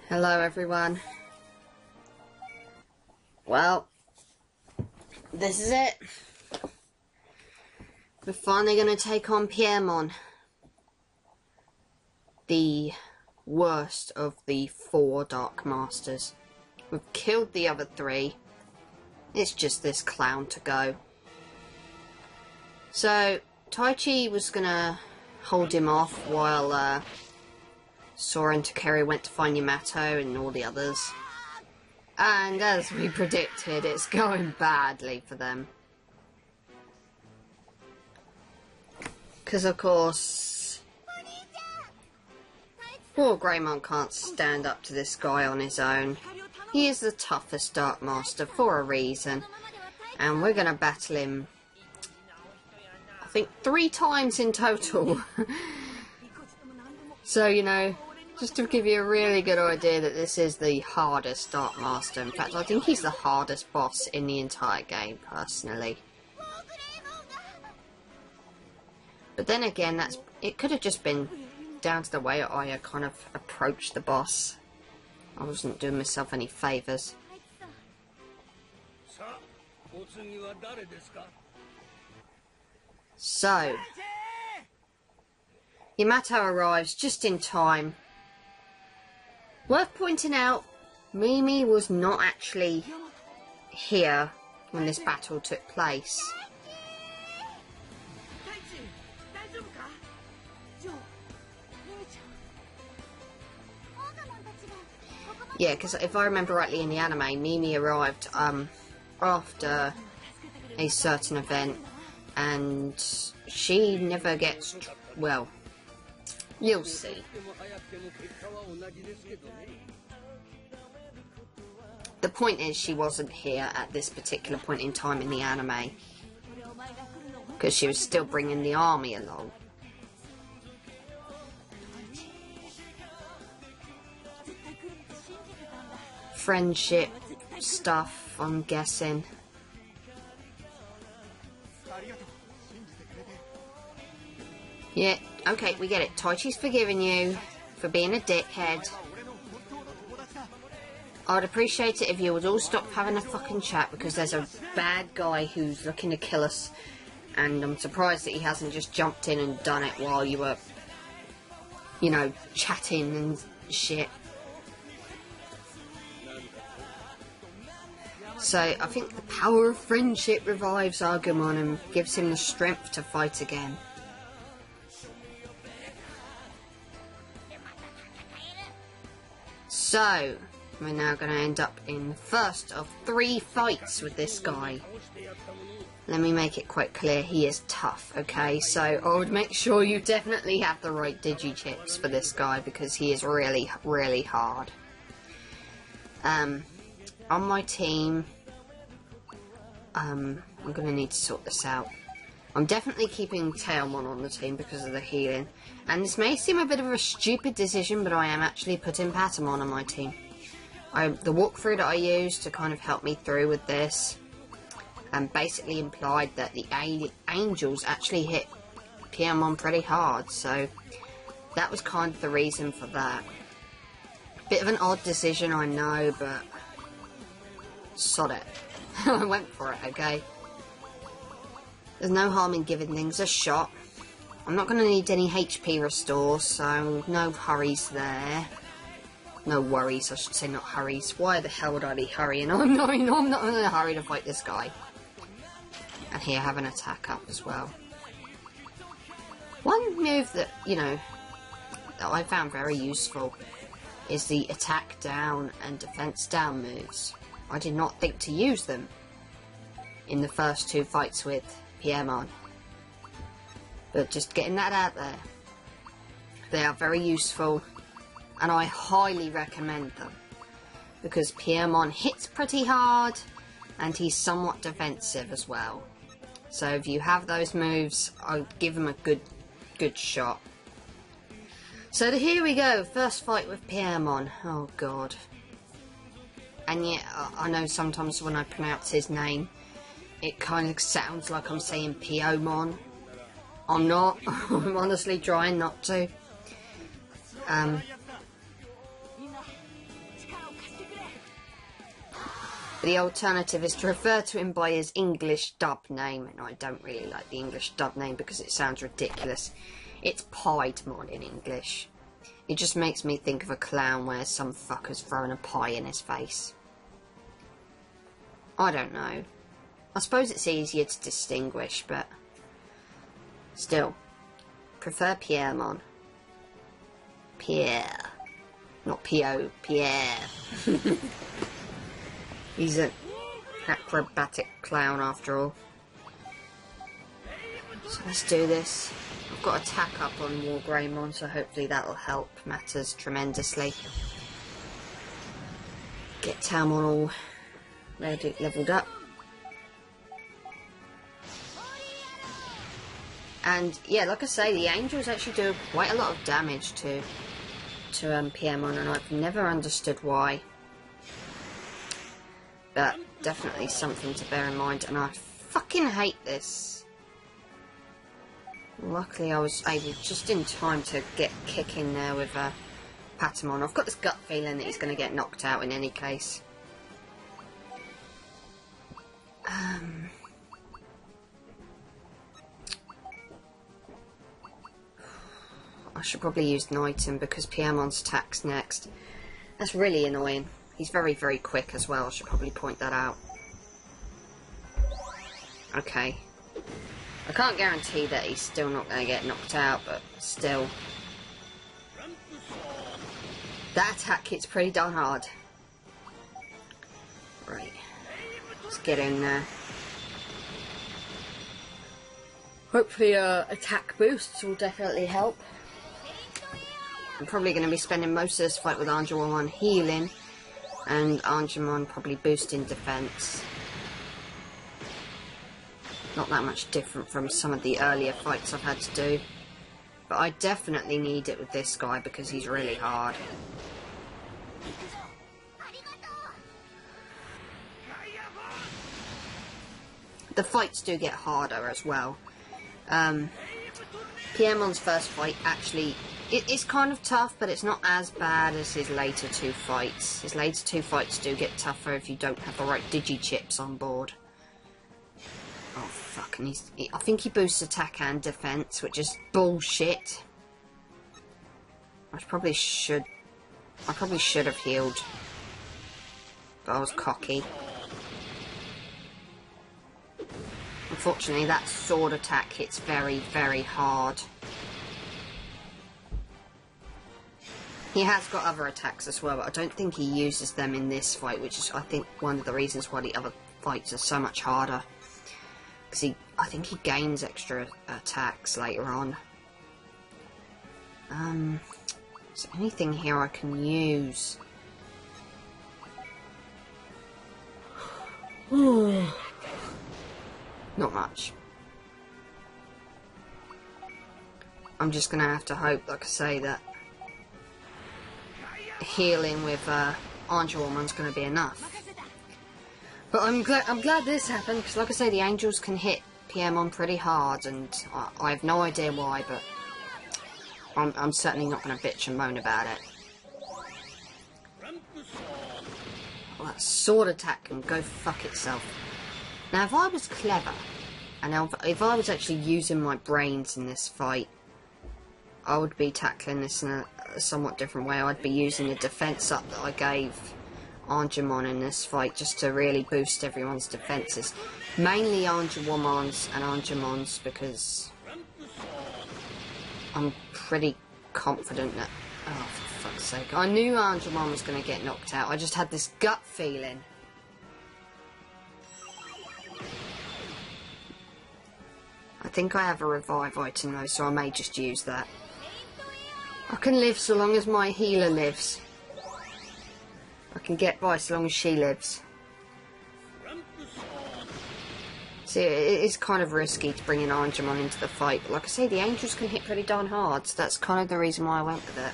Hello everyone. Well, this is it. We're finally going to take on Piedmon, the worst of the 4 Dark Masters. We've killed the other 3. It's just this clown to go. So, Taichi was going to hold him off while Sora and Takeri went to find Yamato and all the others. And as we predicted, it's going badly for them. Because of course, poor Greymon can't stand up to this guy on his own. He is the toughest Dark Master for a reason. And we're going to battle him, I think, 3 times in total. So, you know, just to give you a really good idea that this is the hardest Dark Master. In fact, I think he's the hardest boss in the entire game, personally. But then again, it could have just been down to the way I kind of approached the boss. I wasn't doing myself any favours. So, Yamato arrives just in time. Worth pointing out, Mimi was not actually here when this battle took place. Yeah, because if I remember rightly in the anime, Mimi arrived after a certain event, and she never gets, well, you'll see. The point is, she wasn't here at this particular point in time in the anime, because she was still bringing the army along. Friendship stuff, I'm guessing. Yeah, okay, we get it. Taichi's forgiving you for being a dickhead. I'd appreciate it if you would all stop having a fucking chat, because there's a bad guy who's looking to kill us, and I'm surprised that he hasn't just jumped in and done it while you were, you know, chatting and shit. So, I think the power of friendship revives Angemon and gives him the strength to fight again. So, we're now going to end up in the first of 3 fights with this guy. Let me make it quite clear, he is tough, okay? So, I would make sure you definitely have the right Digichips for this guy, because he is really, really hard. On my team, I'm going to need to sort this out. I'm definitely keeping Piemon on the team because of the healing. And this may seem a bit of a stupid decision, but I am actually putting Piedmon on my team. The walkthrough that I used to kind of help me through with this basically implied that the angels actually hit Piemon pretty hard. So that was kind of the reason for that. Bit of an odd decision, I know, but sod it. I went for it, okay? There's no harm in giving things a shot. I'm not going to need any HP restore, so no hurries there. No worries, I should say, not hurries. Why the hell would I be hurrying? I'm not in a hurry to fight this guy. And here, have an attack up as well. One move that, you know, that I found very useful is the attack down and defense down moves. I did not think to use them in the first 2 fights with Piemon. But just getting that out there. They are very useful, and I highly recommend them, because Piemon hits pretty hard and he's somewhat defensive as well. So if you have those moves, I'll give them a good shot. So here we go, first fight with Piemon. Oh god. And yet, I know sometimes when I pronounce his name, it kind of sounds like I'm saying Piemon. I'm not. I'm honestly trying not to. The alternative is to refer to him by his English dub name, and I don't really like the English dub name because it sounds ridiculous. It's Piedmon in English. It just makes me think of a clown where some fucker's throwing a pie in his face. I don't know. I suppose it's easier to distinguish, but still. Prefer Piemon. Pierre. Not P.O. Pierre. He's an acrobatic clown after all. So let's do this. I've got attack up on Wargreymon, so hopefully that'll help matters tremendously. Get Tailmon all ready, leveled up. And yeah, like I say, the angels actually do quite a lot of damage to Piemon, and I've never understood why. But definitely something to bear in mind, and I fucking hate this. Luckily I was able just in time to get kick in there with Patamon. I've got this gut feeling that he's going to get knocked out in any case. I should probably use an item because Piemon's attack's next. That's really annoying. He's very, very quick as well. I should probably point that out. Okay. I can't guarantee that he's still not going to get knocked out, but still. That attack hits pretty darn hard. Right. Let's get in there. Hopefully attack boosts will definitely help. I'm probably going to be spending most of this fight with Angemon on healing, and Angemon probably boosting defense. Not that much different from some of the earlier fights I've had to do. But I definitely need it with this guy because he's really hard. The fights do get harder as well. Piemon's first fight actually... It's kind of tough, but it's not as bad as his later two fights. His later two fights do get tougher if you don't have the right Digi-chips on board. Oh, fuck, and I think he boosts attack and defense, which is bullshit. I probably should have healed. But I was cocky. Unfortunately, that sword attack hits very, very hard. He has got other attacks as well, but I don't think he uses them in this fight, which is, I think, one of the reasons why the other fights are so much harder. Because I think he gains extra attacks later on. Is there anything here I can use? Not much. I'm just going to have to hope, like I say, that healing with Angemon's going to be enough. But I'm glad this happened, because like I say, the angels can hit Piemon pretty hard, and I have no idea why, but I'm certainly not going to bitch and moan about it. Well, that sword attack can go fuck itself. Now, if I was clever, and if I was actually using my brains in this fight, I would be tackling this in a somewhat different way. I'd be using the defense up that I gave Angemon in this fight just to really boost everyone's defenses. Mainly Angemon's and Angemon's, because I'm pretty confident that... Oh, for fuck's sake. I knew Angemon was going to get knocked out. I just had this gut feeling. I think I have a revive item though, so I may just use that. I can live so long as my healer lives. I can get by so long as she lives. See, it is kind of risky to bring in Angemon into the fight, but like I say, the angels can hit pretty darn hard, so that's kind of the reason why I went with it.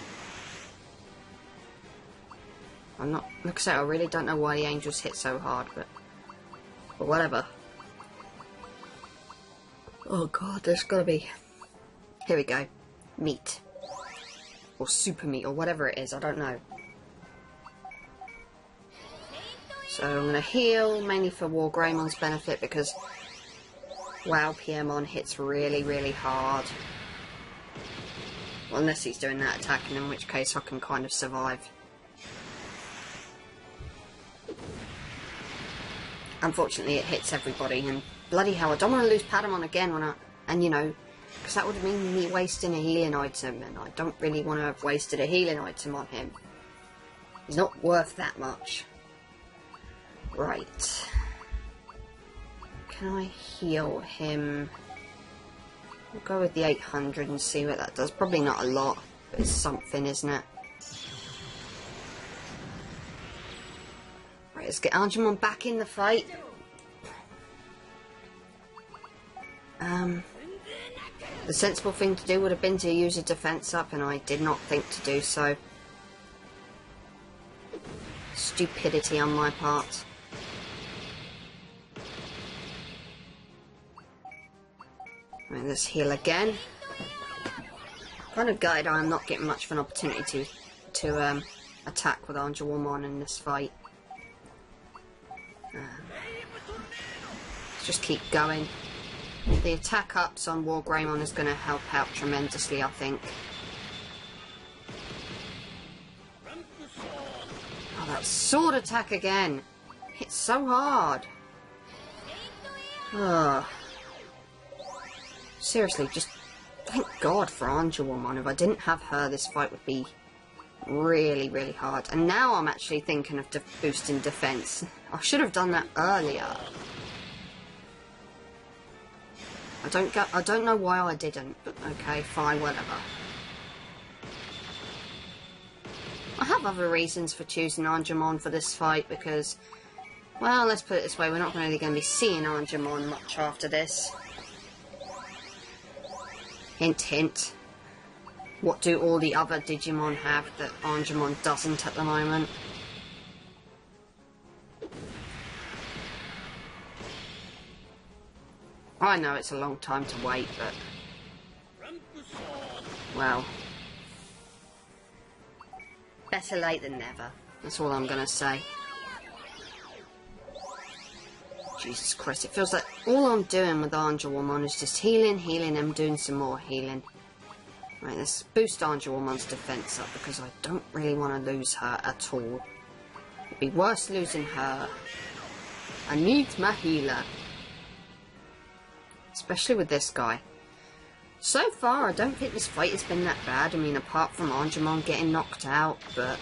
I'm not... Like I say, I really don't know why the angels hit so hard, but whatever. Oh god, there's gotta be... Here we go. Meat. Or super meat, or whatever it is, I don't know. So I'm going to heal, mainly for Wargreymond's benefit, because, wow, Piemon hits really, really hard. Well, unless he's doing that attack, and in which case I can kind of survive. Unfortunately, it hits everybody, and bloody hell, I don't want to lose Piedmon again when and you know, because that would mean me wasting a healing item, and I don't really want to have wasted a healing item on him. He's not worth that much. Right. Can I heal him? We'll go with the 800 and see what that does. Probably not a lot, but it's something, isn't it? Right, let's get Angemon back in the fight. The sensible thing to do would have been to use a defense up, and I did not think to do so. Stupidity on my part. Right, let's heal again. Kind of gutted I'm not getting much of an opportunity to attack with Angemon in this fight. Let's just keep going. The attack ups on Wargreymon is going to help out tremendously, I think. Oh, that sword attack again! Hits so hard! Ugh. Seriously, just thank God for Angemon. If I didn't have her, this fight would be really, really hard. And now I'm actually thinking of boosting defense. I should have done that earlier. I don't know why I didn't, but okay, fine, whatever. I have other reasons for choosing Angemon for this fight because, well, let's put it this way, we're not really going to be seeing Angemon much after this. Hint, hint. What do all the other Digimon have that Angemon doesn't at the moment? I know it's a long time to wait, but... well... better late than never. That's all I'm gonna say. Jesus Christ, it feels like all I'm doing with Angemon is just healing, and doing some more healing. Right, let's boost Angemon's defense up because I don't really want to lose her at all. It'd be worse losing her. I need my healer. Especially with this guy. So far, I don't think this fight has been that bad. I mean, apart from Angemon getting knocked out, but...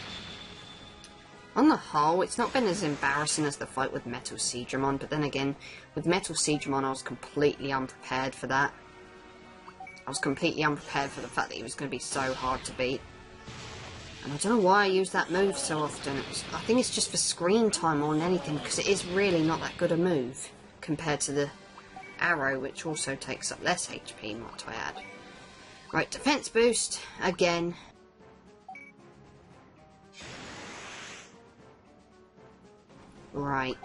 on the whole, it's not been as embarrassing as the fight with Metal Seedramon, but then again, with Metal Seedramon, I was completely unprepared for that. I was completely unprepared for the fact that he was going to be so hard to beat. And I don't know why I use that move so often. I think it's just for screen time more than anything, because it is really not that good a move, compared to the arrow, which also takes up less HP, might I add. Right, defense boost, again. Right.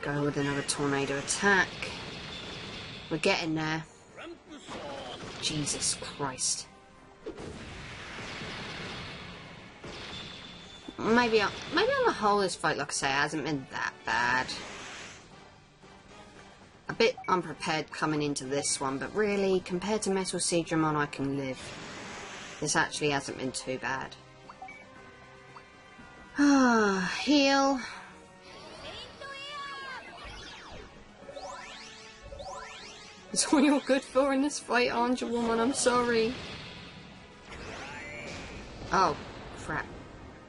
Go with another tornado attack. We're getting there. Jesus Christ. Maybe on the whole this fight, like I say, hasn't been that bad. A bit unprepared coming into this one, but really, compared to Metal Seedramon, I can live. This actually hasn't been too bad. Ah, heal. That's all you're good for in this fight, Angemon, I'm sorry. Oh, crap.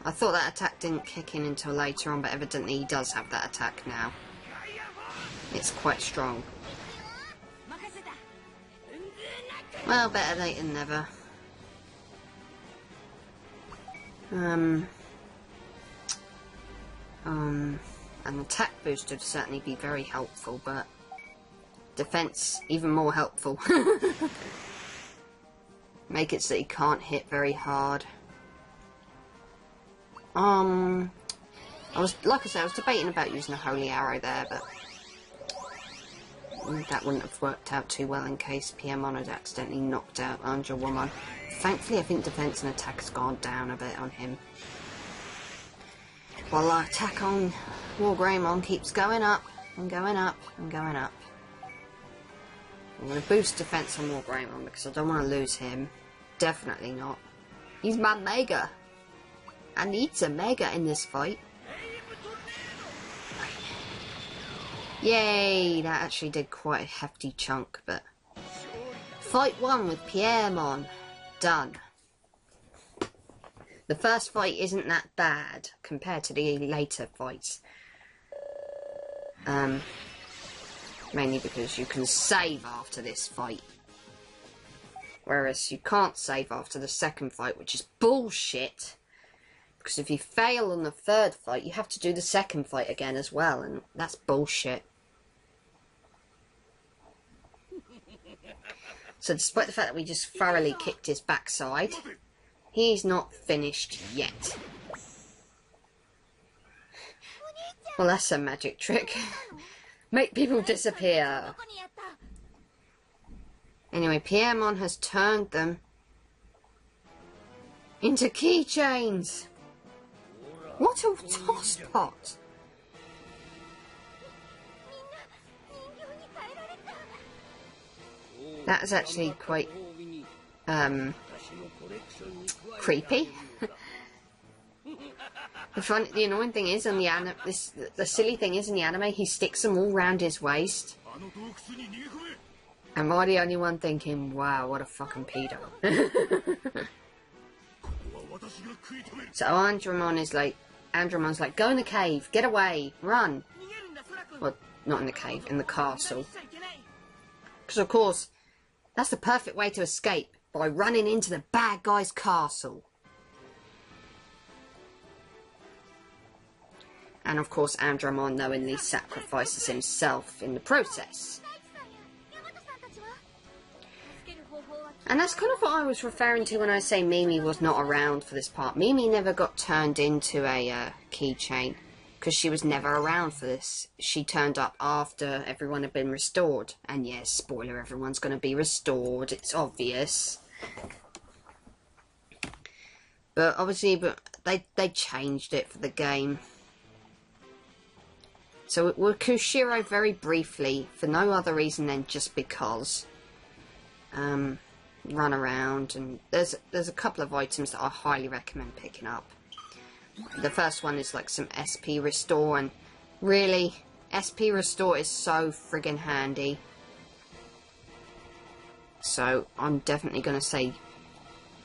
I thought that attack didn't kick in until later on, but evidently he does have that attack now. It's quite strong. Well, better late than never. An attack boost would certainly be very helpful, but defense even more helpful. Make it so he can't hit very hard. I was debating about using a holy arrow there, but that wouldn't have worked out too well in case Piemon had accidentally knocked out Angemon. Thankfully, I think defense and attack has gone down a bit on him. while our attack on Wargreymon keeps going up and going up and going up. I'm going to boost defense on Wargreymon because I don't want to lose him. Definitely not. He's my Mega. I need some Mega in this fight. Yay! That actually did quite a hefty chunk, but... Fight 1 with Piemon. Done. The first fight isn't that bad compared to the later fights. Mainly because you can save after this fight. Whereas you can't save after the second fight, which is bullshit. Because if you fail on the third fight, you have to do the second fight again as well, and that's bullshit. So despite the fact that we just thoroughly kicked his backside, he's not finished yet. Well, that's a magic trick. Make people disappear. Anyway, Piedmon has turned them into keychains. What a tosspot! That is actually quite creepy. The annoying thing is, on the the silly thing is in the anime, he sticks them all round his waist. Am I the only one thinking, wow, what a fucking pedo? So Angemon's like, go in the cave, get away, run. Well, not in the cave, in the castle. Because of course, that's the perfect way to escape, by running into the bad guy's castle. And of course, Angemon knowingly sacrifices himself in the process. And that's kind of what I was referring to when I say Mimi was not around for this part. Mimi never got turned into a keychain, because she was never around for this. She turned up after everyone had been restored. And yes, spoiler, everyone's going to be restored. It's obvious. But obviously, they changed it for the game. So we're Kushiro very briefly, for no other reason than just because. Run around, and there's a couple of items that I highly recommend picking up. The first one is like some SP restore, and really, SP restore is so friggin' handy. So I'm definitely going to say,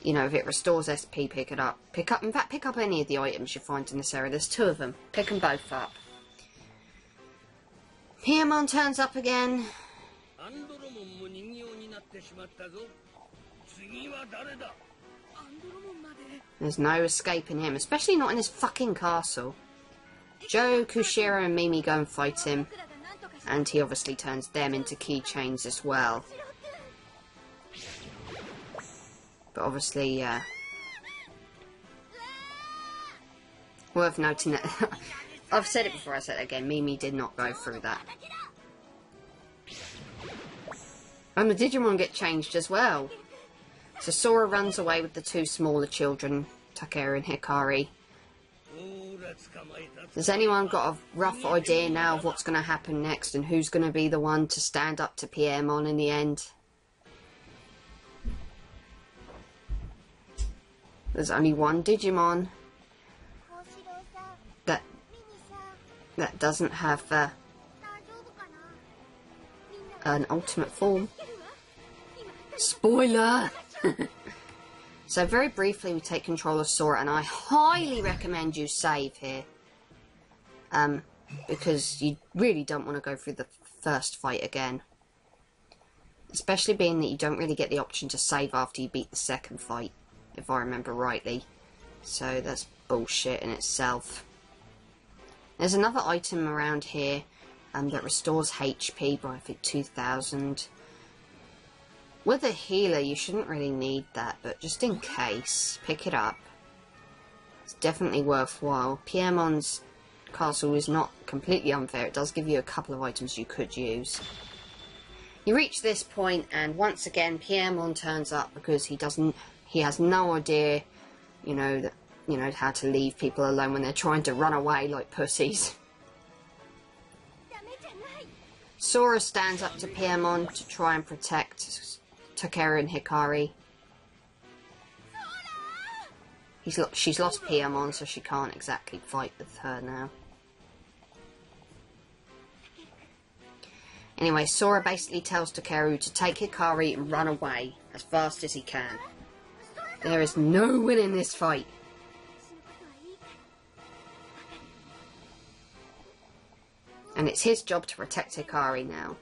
you know, if it restores SP, pick it up. In fact, pick up any of the items you find in this area. There's 2 of them. Pick them both up. Piemon turns up again. There's no escaping him, especially not in his fucking castle. Joe, Kushiro and Mimi go and fight him, and he obviously turns them into keychains as well. But obviously, worth noting that, I've said it before, I said it again, Mimi did not go through that. And the Digimon get changed as well. So Sora runs away with the 2 smaller children, Takeru and Hikari. Has anyone got a rough idea now of what's going to happen next and who's going to be the one to stand up to Piemon in the end? There's only one Digimon that doesn't have an ultimate form. Spoiler! So very briefly we take control of Sora, and I highly recommend you save here. Because you really don't want to go through the first fight again. Especially being that you don't really get the option to save after you beat the second fight, if I remember rightly. So that's bullshit in itself. There's another item around here that restores HP by I think 2000. With a healer, you shouldn't really need that, but just in case, pick it up. It's definitely worthwhile. Piemon's castle is not completely unfair. It does give you a couple of items you could use. You reach this point, and once again, Piemon turns up because he has no idea, you know, that you know, how to leave people alone when they're trying to run away like pussies. Sora stands up to Piemon to try and protect Takeru and Hikari. She's lost Piemon, so she can't exactly fight with her now. Anyway, Sora basically tells Takeru to take Hikari and run away as fast as he can. There is no winning this fight. And it's his job to protect Hikari now.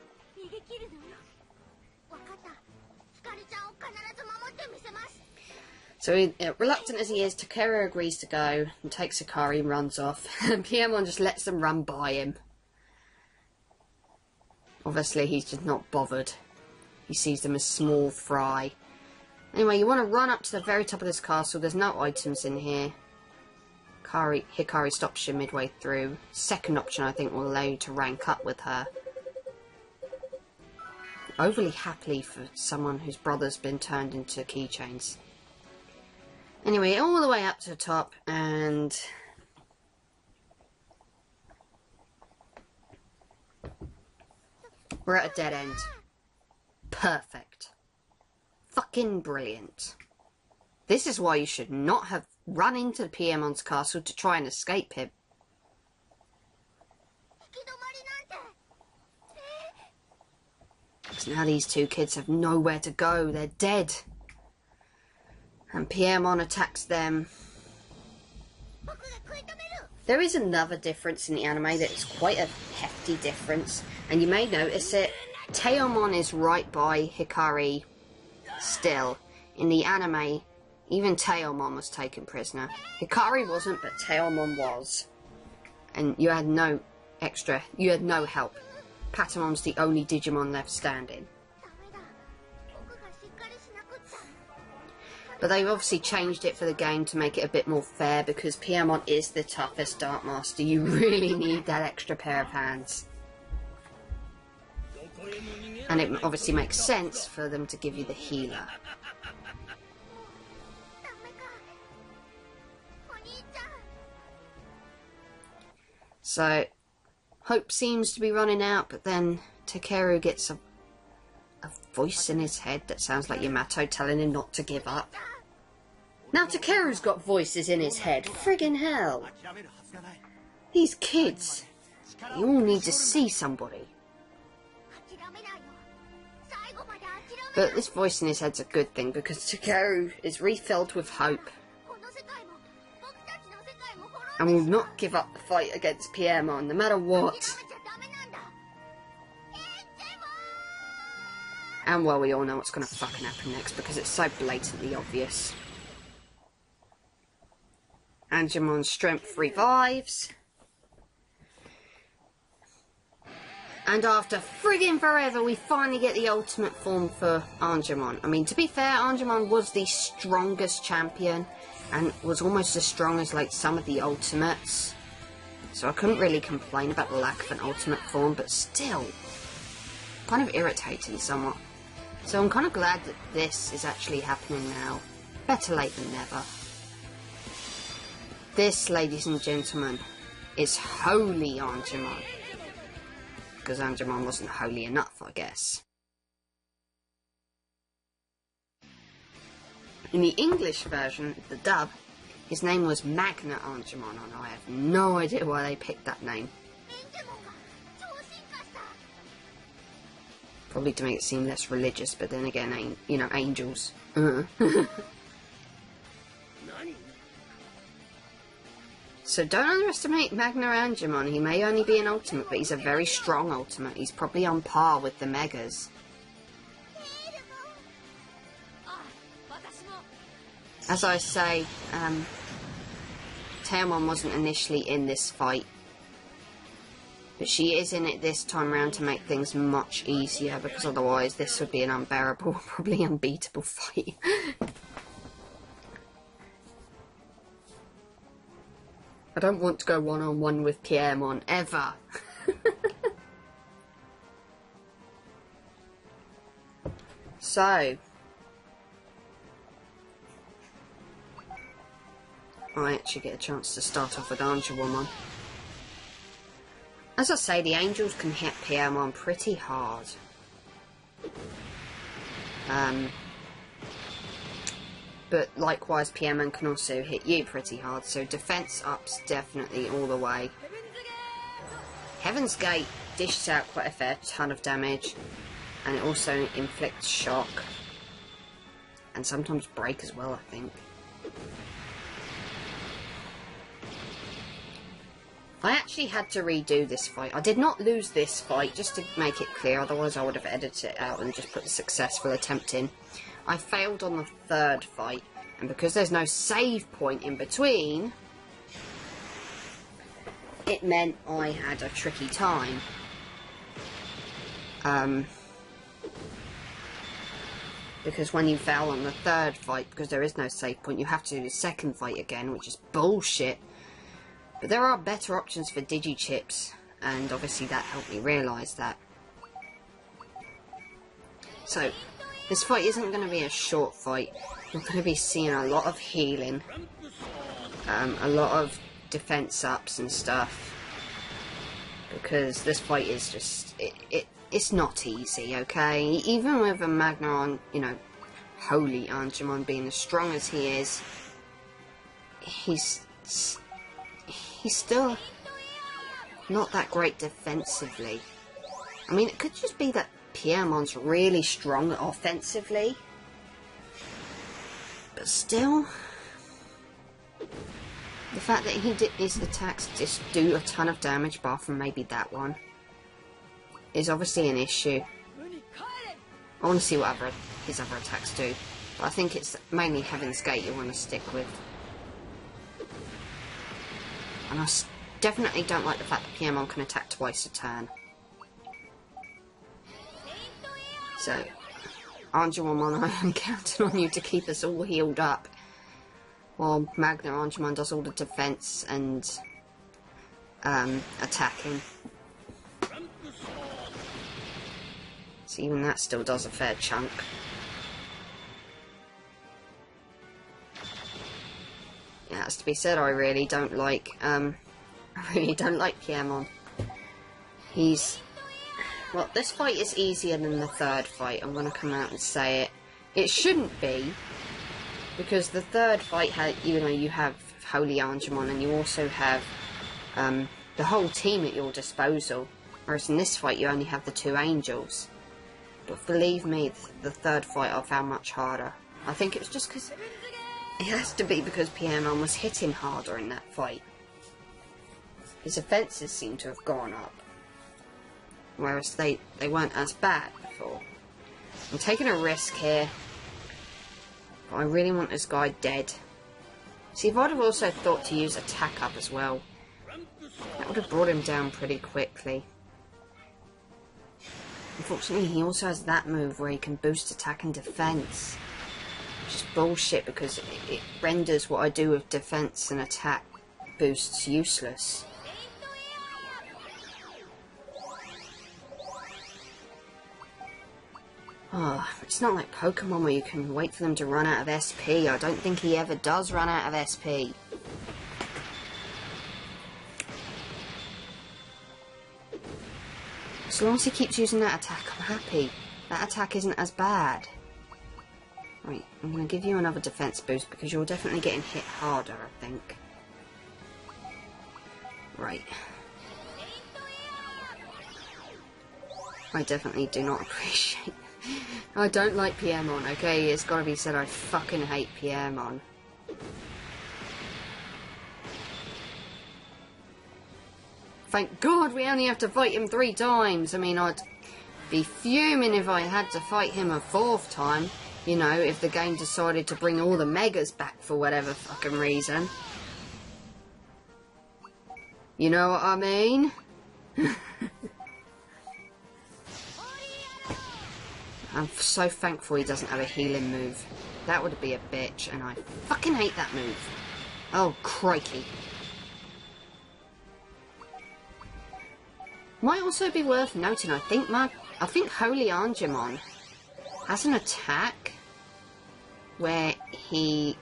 So, reluctant as he is, Takeru agrees to go and takes Hikari and runs off. And Piemon just lets them run by him. Obviously, he's just not bothered. He sees them as small fry. Anyway, you want to run up to the very top of this castle. There's no items in here. Hikari stops you midway through. Second option, I think, will allow you to rank up with her. Overly happily for someone whose brother's been turned into keychains. Anyway, all the way up to the top, and we're at a dead end. Perfect. Fucking brilliant. This is why you should not have run into Piemon's castle to try and escape him. Because now these two kids have nowhere to go. They're dead. And Piemon attacks them. There is another difference in the anime that is quite a hefty difference. And you may notice it. Piedmon is right by Hikari still. In the anime, even Piedmon was taken prisoner. Hikari wasn't, but Piedmon was. And you had no help. Patamon's the only Digimon left standing. But they've obviously changed it for the game to make it a bit more fair, because Piemon is the toughest Dark Master. You really need that extra pair of hands. And it obviously makes sense for them to give you the healer. So, hope seems to be running out, but then Takeru gets a voice in his head that sounds like Yamato telling him not to give up. Now Takeru's got voices in his head. Friggin' hell. These kids, you all need to see somebody. But this voice in his head's a good thing, because Takeru is refilled with hope. And will not give up the fight against Piemon, no matter what. And well, we all know what's going to fucking happen next, because it's so blatantly obvious. Angemon's strength revives. And after friggin' forever, we finally get the ultimate form for Angemon. I mean, to be fair, Angemon was the strongest champion, and was almost as strong as, like, some of the ultimates. So I couldn't really complain about the lack of an ultimate form, but still, kind of irritating somewhat. So I'm kind of glad that this is actually happening now. Better late than never. This, ladies and gentlemen, is holy Angemon. Because Angemon wasn't holy enough, I guess. In the English version, the dub, his name was Magna Angemon, and I have no idea why they picked that name. Probably to make it seem less religious, but then again, you know, angels. So don't underestimate Magna Angemon. He may only be an ultimate, but he's a very strong ultimate. He's probably on par with the Megas. As I say, Piemon wasn't initially in this fight. But she is in it this time around to make things much easier, because otherwise this would be an unbearable, probably unbeatable fight. I don't want to go one-on-one with Piemon, ever. So, I actually get a chance to start off with Angemon. As I say, the angels can hit Piemon pretty hard. But likewise, Piedmon can also hit you pretty hard, so defense ups definitely all the way. Heaven's Gate dishes out quite a fair ton of damage, and it also inflicts shock. And sometimes break as well, I think. I actually had to redo this fight. I did not lose this fight, just to make it clear, otherwise I would have edited it out and just put the successful attempt in. I failed on the third fight, and because there's no save point in between, it meant I had a tricky time. Because when you fail on the third fight, because there is no save point, you have to do the second fight again, which is bullshit. But there are better options for Digichips, and obviously that helped me realise that. So, this fight isn't going to be a short fight. You're going to be seeing a lot of healing, a lot of defense ups and stuff, because this fight is just, it's not easy, okay? Even with a Magna, you know, Holy Angemon being as strong as he is, he's still not that great defensively. I mean, it could just be that Piemon's really strong offensively, but still, the fact that his attacks just do a ton of damage, apart from maybe that one, is obviously an issue. I want to see what his other attacks do, but I think it's mainly Heaven's Gate you want to stick with. And I definitely don't like the fact that Piemon can attack twice a turn. So, Angemon, I am counting on you to keep us all healed up, while Magna Angemon does all the defense and attacking. So even that still does a fair chunk. It has to be said, I really don't like Piemon. Well, this fight is easier than the third fight. I'm going to come out and say it. It shouldn't be, because the third fight had, you have Holy Angemon, and you also have the whole team at your disposal. Whereas in this fight, you only have the two angels. But believe me, the third fight I found much harder. I think it was just because it has to be because Piemon was hitting harder in that fight. His offences seem to have gone up, whereas they weren't as bad before. I'm taking a risk here, but I really want this guy dead. See, if I'd have also thought to use attack up as well, that would have brought him down pretty quickly. Unfortunately, he also has that move where he can boost attack and defense, which is bullshit because it renders what I do with defense and attack boosts useless. Oh, it's not like Pokemon where you can wait for them to run out of SP. I don't think he ever does run out of SP. As long as he keeps using that attack, I'm happy. That attack isn't as bad. Right, I'm going to give you another defense boost because you're definitely getting hit harder, I think. Right. I definitely do not appreciate... I don't like Piemon, okay? It's gotta be said, I fucking hate Piemon. Thank God we only have to fight him 3 times. I mean, I'd be fuming if I had to fight him a 4th time. You know, if the game decided to bring all the Megas back for whatever fucking reason. You know what I mean? I'm so thankful he doesn't have a healing move. That would be a bitch, and I fucking hate that move. Oh, crikey. Might also be worth noting, I think Holy Angemon has an attack where he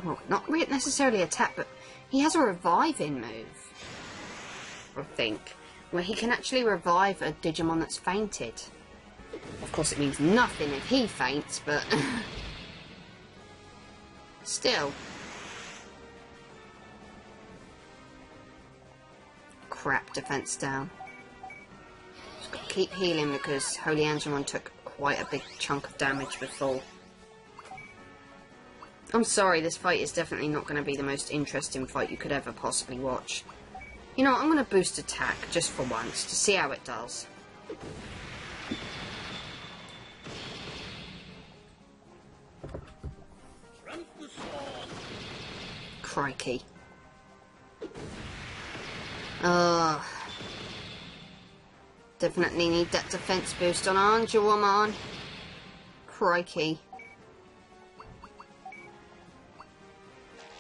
well, not necessarily attack, but he has a reviving move, I think, where he can actually revive a Digimon that's fainted. Of course, it means nothing if he faints, but still. Crap, defense down. Just got to keep healing because Holy Angemon took quite a big chunk of damage before. I'm sorry, this fight is definitely not going to be the most interesting fight you could ever possibly watch. You know what, I'm going to boost attack just for once to see how it does. Crikey. Definitely need that defense boost on Angemon. Crikey.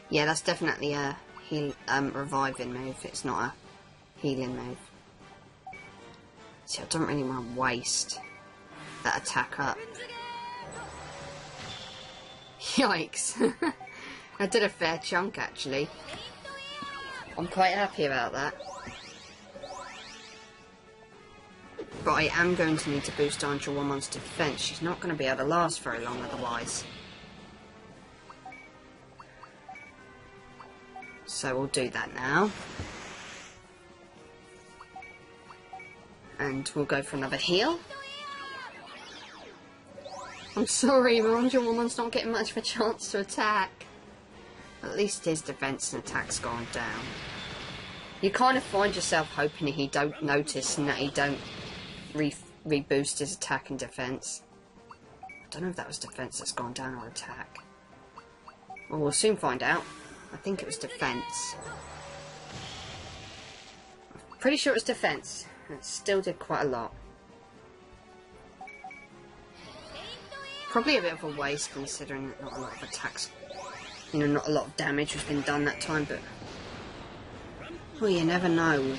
Yeah, that's definitely a reviving move. It's not a healing move. See, I don't really want to waste that attack up. Yikes. I did a fair chunk, actually. I'm quite happy about that. But I am going to need to boost Angemon's defense. She's not going to be able to last very long otherwise. So we'll do that now. And we'll go for another heal. I'm sorry, Angemon's not getting much of a chance to attack. At least his defense and attack's gone down. You kind of find yourself hoping he don't notice and that he don't reboost his attack and defense. I don't know if that was defense that's gone down or attack. Well, we'll soon find out. I think it was defense. I'm pretty sure it was defense. It still did quite a lot. Probably a bit of a waste considering that not a lot of attacks, you know, not a lot of damage has been done that time, but well, you never know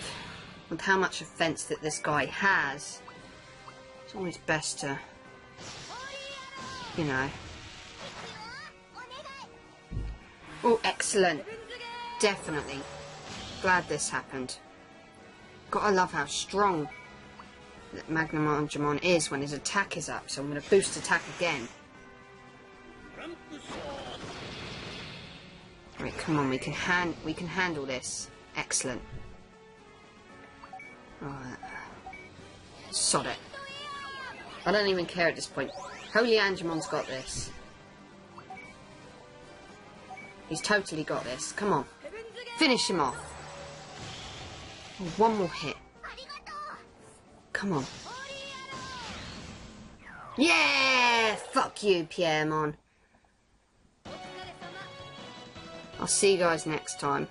with how much offense that this guy has. It's always best to, you know. Oh, excellent. Definitely. Glad this happened. Gotta love how strong that Magnum Angemon is when his attack is up, so I'm going to boost attack again. Right, come on, we can handle this. Excellent. Alright. Sod it. I don't even care at this point. Holy Angemon's got this. He's totally got this. Come on. Finish him off. One more hit. Come on. Yeah! Fuck you, Piemon. I'll see you guys next time.